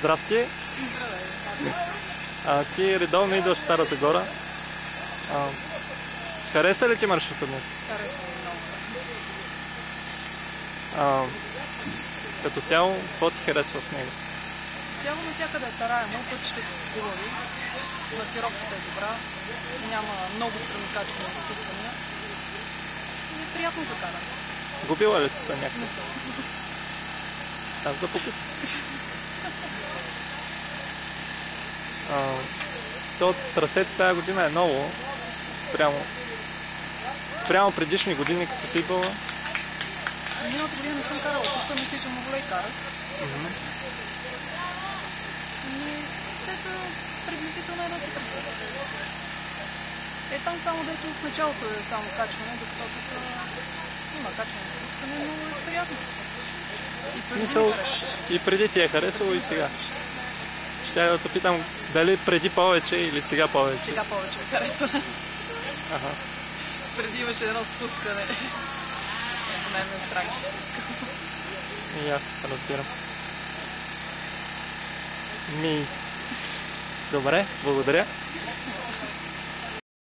Здрасти. Здравей. Ти редовно идваш в Стара Загора. Хареса ли ти маршрута днес? Хареса ми много. Като цяло, какво ти харесва в него? Цяло навсякъде е тараемо, пътищата са хубави, маркировката е добра, няма много страни качвания и спускания. И е приятно за каране. Губила ли си се някакъв? Не съм. Аз да попитам. То трасето тази година е ново, спрямо предишни години, като си идвала. Миналата година не съм карала, тук на Хижа Мавлей карах. Те са приблизително едното трасе. Там само дето в началото е само качване, докато тук има качване и спускане, но е приятно. И преди ти е харесало и сега. Ще да те питам дали преди повече или сега повече. Сега повече ме харесва. Ага. Преди имаше едно спускане. За мен е страх да спускам. И аз разбирам. Добре, благодаря.